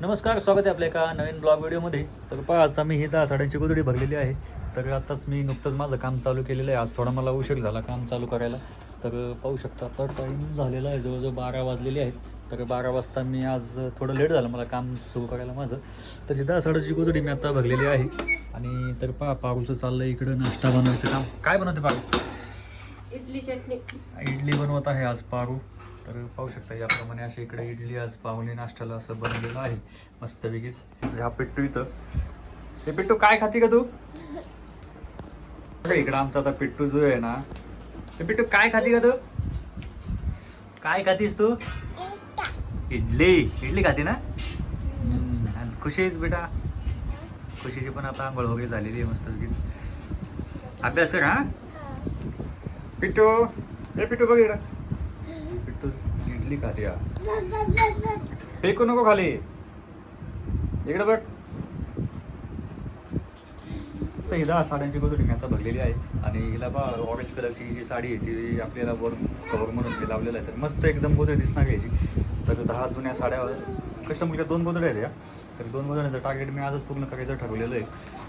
नमस्कार, स्वागत आहे आपल्या एका नवीन ब्लॉग व्हिडिओमध्ये. तर पहा, आता मी ही 10 साड्यांची गोधडी भरलेली आहे. तर आत्ताच मी नुकतंच माझं काम चालू केलेलं आहे. आज थोडा मला उशीर झाला काम चालू करायला. तर पाहू शकता आता टाईम झालेला आहे, जवळजवळ 12 वाजलेले आहेत. तर 12 वाजता मी आज थोडं लेट झालं मला काम सुरू करायला माझं. तर ही 10 साड्यांची गोधडी मी आता भरलेली आहे. आणि तर पहा, पारूचं चाललं आहे इकडं नाश्ता बनवायचं काम. काय बनवते पारू? इडली चटणी. इडली बनवत आहे आज पारू. तर पाहू शकता याप्रमाणे असे इकडे इडली आज पाहुणे नाश्त्याला असं बनवलेलं आहे मस्तपैकी. हा पिट्टू इथं. हे पिट्टू काय खाते का तू? इकडं आमचा आता पिट्टू जो आहे ना, हे पिट्टू काय खाते का तू? काय खातीस तू? इडली. इडली खाते ना. आणि खुशी आहेस बेटा? खुशीची पण आता आंघोळ वगैरे झालेली आहे मस्तपैकी. अभ्यास कर. हा पिट्टू, हे पिट्टू बघ इकडं. पिट्टू इडली खाते या. फेकू नको खाली, इकडे बघ. तर ही 10 साड्यांची गोधडी मी आता भरलेली आहे. आणि हिला बा ऑरेंज कलरची जी साडी आहे ती आपल्याला वर कवर म्हणून मी लावलेलं आहे. तर मस्त एकदम गोधडी दिसणार घ्यायची. तर 10 जुन्या साड्या कस्टमरच्या 2 गोधड्या आहेत या. तर 2 गोधड्यांचं टार्गेट मी आजच पूर्ण करायचं ठरवलेलं आहे.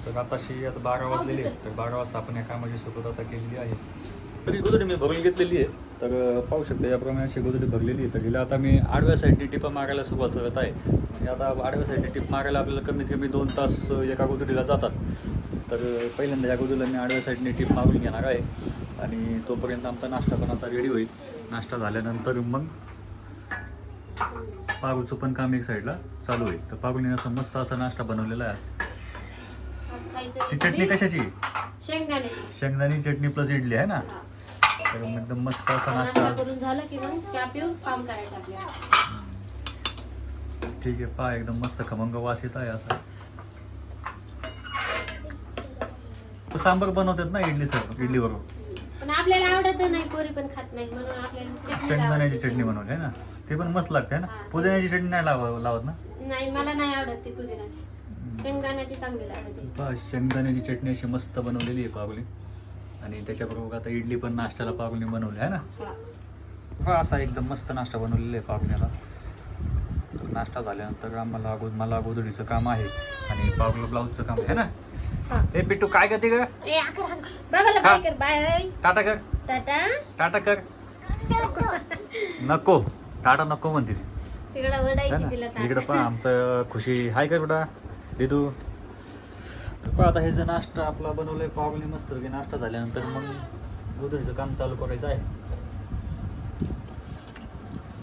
तर आताशी आता 12 वाजलेली आहे. तर 12 वाजता आपण या कामाची सुरुवात आता केलेली आहे. तर ही गोधडी मी भरून घेतलेली आहे. तर पाहू शकता याप्रमाणे अशी गोधडी भरलेली आहे. तर हिला आता मी आडव्या साईडने टिपा मारायला सुरुवात करत आहे. म्हणजे आता आडव्या साईडने टिप मारायला आपल्याला कमीत कमी 2 तास एका गोधडीला जातात. तर पहिल्यांदा या गोधडीला मी आडव्या साईडने टिप मारून घेणार आहे. आणि तोपर्यंत आमचा नाश्ता पण आता रेडी होईल. नाश्ता झाल्यानंतर मग पारूचं पण काम एक साईडला चालू होईल. तर पारूने असं मस्त असा नाश्ता बनवलेला आहे आज. ती चटणी कशाची? शेंगदाणी चटणी प्लस इडली आहे ना. तर एकदम मस्त असा नाश्ता करून झालं की मग चहा पिऊन काम करायचं आपल्याला. ठीक आहे. पहा एकदम मस्त खमंग वास येत आहे असा. सांबर बनवतात ना इडली बरोबर. पण आपल्याला आवडत नाही, पोरी पण खात नाही, म्हणून आपल्याला शेंगदाण्याची चटणी बनवली आहे ना, ते पण मस्त लागते ना. पुदिन्याची चटणी नाही लावत ना? नाही, मला नाही आवडत ती पुदिन्याची. शेंगदाण्याची चांगली लागते. पहा शेंगदाण्याची चटणी अशी मस्त बनवलेली आहे पावली. आणि त्याच्याबरोबर आता इडली पण नाश्त्याला पावलीने बनवली आहे ना. पहा असा एकदम मस्त नाश्ता बनवलेला आहे पावण्याला. तर नाश्ता झाल्यानंतर मला गोधडीचं काम आहे आणि पावला ब्लाऊजचं काम आहे ना. ए पिट्टू काय करते का? बाबाला बाय कर. बाय. टाटा कर. टाटा कर. नको, टाटा नको म्हणते ती. तिकडे ओरडायची तिला. इकडं पण आमचं खुशी हाय कर बेटा दिदू. तर पहा आता हे जे नाश्ता आपला बनवलंय पावली मस्त की नाश्ता झाल्यानंतर मग गोधडीचं काम चालू करायचं आहे.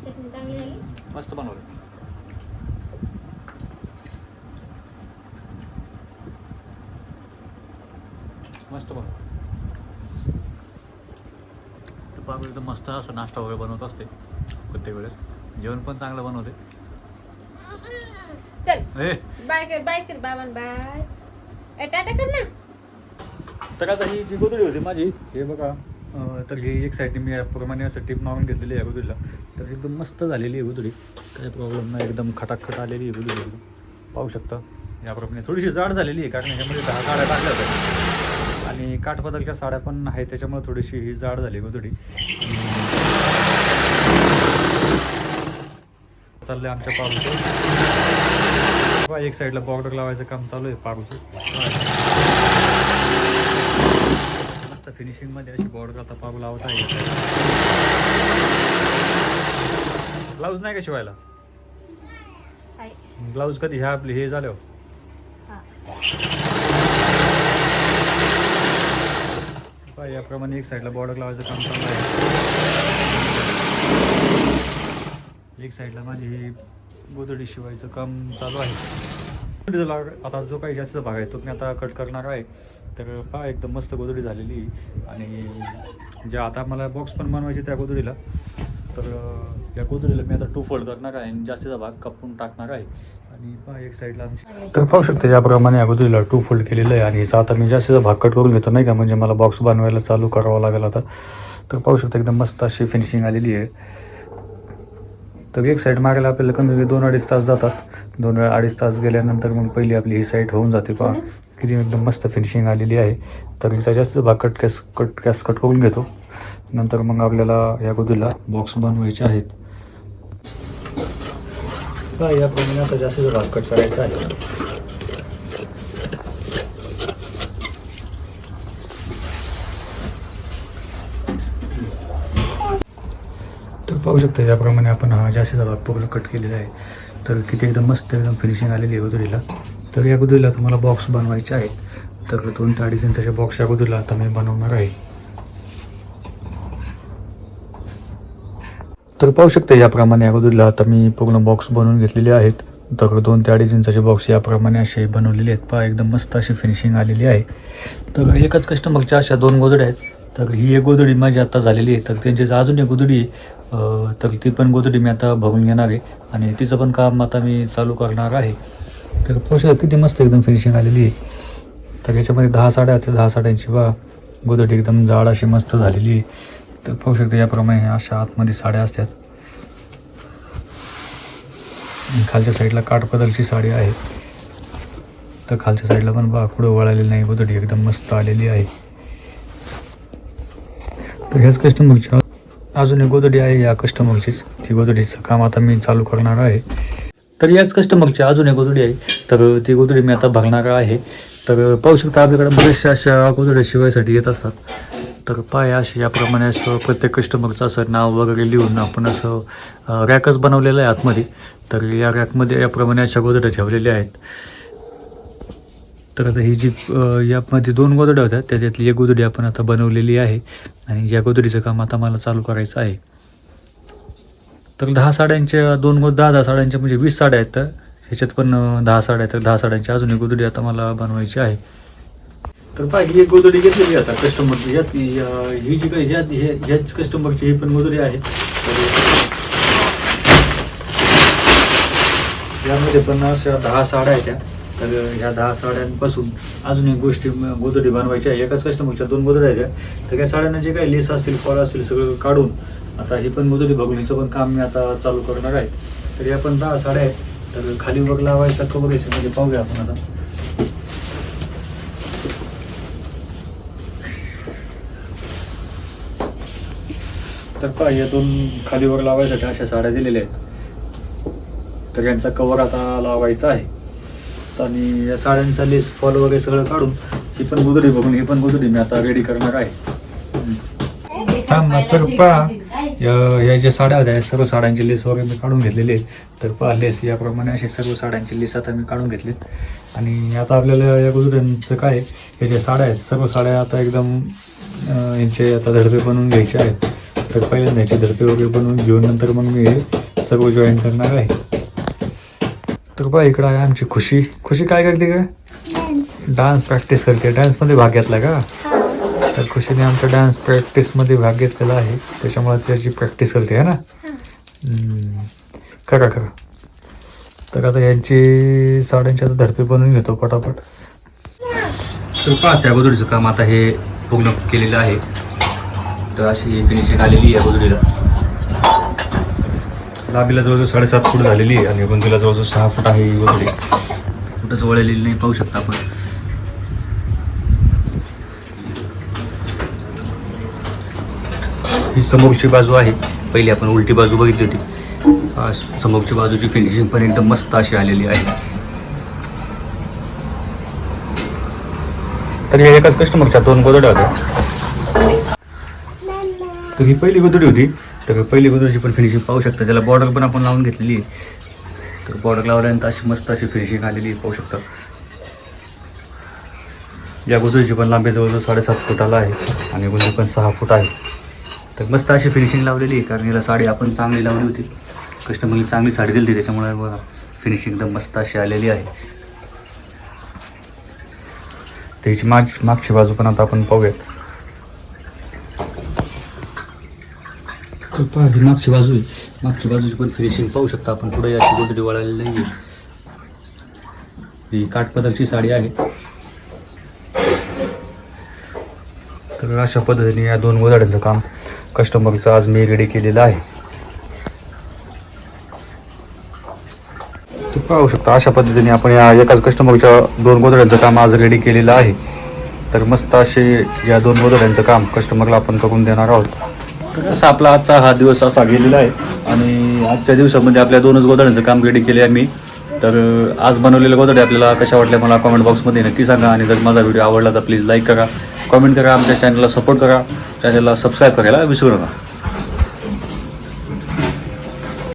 चटणी चांगली झाली, मस्त बनवलं. मस्त बनव. तर पाव एकदम मस्त असं नाश्ता वगैरे बनवत असते प्रत्येक वेळेस. जेवण पण चांगलं बनवते. चल बाय कर. बाय कर बाबान. बाय. टाटा कर ना. तर आता ही जी गोधडी होती माझी, हे बघा. तर हे एक साईडने मी याप्रमाणे असं टिप मारून घेतलेली आहे गोधडीला. तर एकदम मस्त झालेली आहे गोधडी, काही प्रॉब्लेम नाही. एकदम खटाखट आलेली आहे गोधडी. पाहू शकता याप्रमाणे. थोडीशी जाड झालेली आहे कारण ह्याच्यामध्ये 10 साड्या टाकल्या होत्या आणि काठपदरच्या साड्या पण आहेत, त्याच्यामुळे थोडीशी ही जाड झाली गोधडी. चाललंय आमच्या पारूचं. एक साईडला बॉर्डर लावायचं काम चालू आहे पारूचं. मस्त फिनिशिंगमध्ये अशी बॉर्डर आता पारू लावत आहे. ब्लाऊज नाही का शिवायला? ब्लाऊज कधी ह्या आपली हे झालं. याप्रमाणे एक साईडला बॉर्डर लावायचं काम चालू आहे. एक साईडला माझी ही गोधडी शिवायचं काम चालू आहे. आता जो काही जास्त भाग आहे तो मी आता कट करणार आहे. तर पहा एकदम मस्त गोधडी झालेली. आणि ज्या आता मला बॉक्स पण बनवायचे त्या गोधडीला, तर या गोधडीला मी आता 2 फोल्ड करणार आहे आणि जास्तीचा भाग कापून टाकणार आहे. आणि पहा एक साईडला तर पाहू शकता याप्रमाणे या गोधडीला 2 फोल्ड केलेलं आहे. आणि हिचा आता मी जास्तीचा भाग कट करून घेतो नाही का, म्हणजे मला बॉक्स बनवायला चालू करावा लागेल आता. तर पाहू शकता एकदम मस्त अशी फिनिशिंग आलेली आहे. तर एक साईड मागायला आपल्याला कमी 2-2.5 तास जातात. 2-2.5 तास गेल्यानंतर मग पहिली आपली ही साईड होऊन जाते. पहा किती एकदम मस्त फिनिशिंग आलेली आहे. तर हिचा जास्त भाग कट करून घेतो. नंतर मग आपल्याला या गोधडीला बॉक्स बनवायचे आहेत. का याप्रमाणे आता जास्त भाग कट करायचा आहे. तर पाहू शकता याप्रमाणे आपण हा जास्तीचा भाग पूर्ण कट केलेला आहे. तर किती एकदम मस्त एकदम फिनिशिंग आलेली आहे गुदुरीला. तर या गुदुरीला तुम्हाला बॉक्स बनवायचे आहेत. तर 2 ते 2.5 इंचाचे बॉक्स या गुदुरीला आता मी बनवणार आहे. तर पाहू शकता याप्रमाणे या गुदुरीला आता मी पूर्ण बॉक्स बनवून घेतलेले आहेत. तर 2 ते 2.5 इंचाचे बॉक्स याप्रमाणे असे बनवलेले आहेत. पहा एकदम मस्त अशी फिनिशिंग आलेली आहे. तर एकाच कस्टमरच्या अशा 2 गोदड्या आहेत. तर ही एक गोदडी माझी आता झालेली आहे. तर त्यांची अजून एक गोदडी तर ती पण गोदडी मी आता भरून घेणार आहे आणि तिचं पण काम आता मी चालू करणार आहे. तर पाहू शकता किती मस्त एकदम फिनिशिंग आलेली आहे. तर याच्यामध्ये 10 साड्या आहेत. 10 साड्यांची बा गोदडी एकदम जाड अशी मस्त झालेली आहे. तर पाहू शकता याप्रमाणे अशा आतमध्ये साड्या असतात. खालच्या साईडला काठपदरची साडी आहे. तर खालच्या साईडला पण बा पुढं वळालेली नाही, गोदडी एकदम मस्त आलेली आहे. तर ह्याच कस्टमरची अजून एक गोदडी आहे या कस्टमरचीच. ती गोदडीचं काम आता मी चालू करणार आहे. तर याच कस्टमरची अजून एक गोदडी आहे. तर ती गोदडी मी आता भरणार आहे. तर पाहू शकता आपल्याकडे बऱ्याचशा अशा गोदड्या शिवायसाठी येत असतात. तर पाय असे याप्रमाणे असं प्रत्येक कस्टमरचं असं नाव वगैरे लिहून आपण असं रॅकच बनवलेलं आहे आतमध्ये. तर या रॅकमध्ये याप्रमाणे अशा गोदड्या ठेवलेल्या आहेत. तर आता ही जी यामध्ये 2 गोदड्या होत्या त्याच्यातली एक गोदडी आपण आता बनवलेली आहे आणि या गोदडीचं काम आता मला चालू करायचं आहे. तर 10 साड्यांच्या 10 साड्यांच्या म्हणजे 20 साड्या आहेत. तर ह्याच्यात पण 10 साड्या आहेत. तर 10 साड्यांची अजून एक गोदडी आता मला बनवायची आहे. तर पहा ही एक गोदडी घेतलेली आता कस्टमरची. यात ही जी काही ह्याच कस्टमरची ही पण गोदडी आहे. यामध्ये पण अशा 10 साड्या आहेत त्या. तर ह्या 10 साड्यांपासून अजून एक गोदडी बनवायची आहे. एकाच कस्टमरच्या 2 गोदड्या आहेत त्या. तर या साड्यांना जे काही लेस असतील फॉल असतील सगळं काढून आता ही पण गोदडी बघून हिचं पण काम मी आता चालू करणार आहे. तर या पण 10 साड्या आहेत. तर खाली वर लावायचा कवर याच्यामध्ये पाहूया आपण आता. तर पहा या 2 खालीवर लावायसाठी अशा साड्या दिलेल्या आहेत. तर यांचा कवर आता लावायचा आहे. आणि या साड्यांचा लेस फॉल वगैरे सगळं काढून ही पण गोदडी बघून ही पण गोदडी मी आता रेडी करणार आहे. तर पहा या ज्या साड्या होत्या सर्व साड्यांची लेस वगैरे मी काढून घेतलेली आहे. तर पहा लेस याप्रमाणे असे सर्व साड्यांची लेस आता मी काढून घेतलीत. आणि आता आपल्याला या गोदड्यांचं काय हे ज्या साड्या आहेत सर्व साड्या आता एकदम यांचे आता धडपे बनवून घ्यायचे आहेत. तर पहिल्यांदा याचे धडपे वगैरे बनवून घेऊन नंतर मग मी हे सर्व जॉईन करणार आहे. तर पहा इकडं आहे आमची खुशी. खुशी काय करते का? डान्स प्रॅक्टिस करते. डान्समध्ये भाग घेतला का? तर खुशीने आमच्या डान्स प्रॅक्टिसमध्ये भाग घेतलेला आहे. त्याच्यामुळे त्याची प्रॅक्टिस करते आहे ना. खरं. तर आता यांची साड्यांच्या धडपे बनवून घेतो पटापट. तर पहा त्या गोदडीचं काम आता हे पूर्ण केलेलं आहे. तर अशी फिनिशिंग आलेली आहे गोदडीला. लांबीला जवळजवळ 7.5 फूट झालेली आहे आणि रुंदीला जवळजवळ 6 फूट आहे ही गोदडी. कुठंच वळलेली नाही पाहू शकता आपण. ही समोरची बाजू आहे. पहिली आपण उलटी बाजू बघितली होती. समोरची बाजूची फिनिशिंग पण एकदम मस्त अशी आलेली आहे. तर या एकाच कस्टमरच्या 2 गोदड्या होत्या. तर ही पहिली गोदडी होती. तर पहिली गोदडीची पण फिनिशिंग पाहू शकता. त्याला बॉर्डर पण आपण लावून घेतलेली आहे. तर बॉर्डर लावल्यानंतर अशी मस्त अशी फिनिशिंग आलेली आहे पाहू शकता. या गोदडीची पण लांबी जवळजवळ 7.5 फुटाला आहे आणि रुंदी पण 6 फूट आहे. तर मस्त अशी फिनिशिंग लावलेली आहे. कारण याला साडी आपण चांगली लावली होती. कस्टमरने चांगली साडी दिली होती त्याच्यामुळे फिनिशिंग एकदम मस्त अशी आलेली आहे. त्याची मागची बाजू पण आता आपण पाहूयात. तर पहा ही मागची बाजू आहे. मागची बाजूची पण फिनिशिंग पाहू शकता आपण. पुढे अशी गोदडी वळालेली नाही आहे. ही काठपदरची साडी आहे. तर अशा पद्धतीने या 2 गोदड्यांचं काम कस्टमरचं आज मी रेडी केलेलं आहे. तर पाहू शकता अशा पद्धतीने आपण या एकाच कस्टमरच्या 2 गोदड्यांचं काम आज रेडी केलेलं आहे. तर मस्त असे या 2 गोदड्यांचं काम कस्टमरला आपण करून देणार आहोत. तर असा आपला आजचा हा दिवस असा गेलेला आहे आणि आजच्या दिवसामध्ये आपल्या 2च गोधड्यांचं काम रेडी केले आहे मी. तर आज बनवलेल्या गोधड्या आपल्याला कशा वाटल्या मला कॉमेंट बॉक्समध्ये नक्की सांगा आणि जर माझा व्हिडिओ आवडला तर प्लीज लाईक करा, कॉमेंट करा, आमच्या चॅनलला सपोर्ट करा, चॅनलला सबस्क्राईब करायला विसरू नका.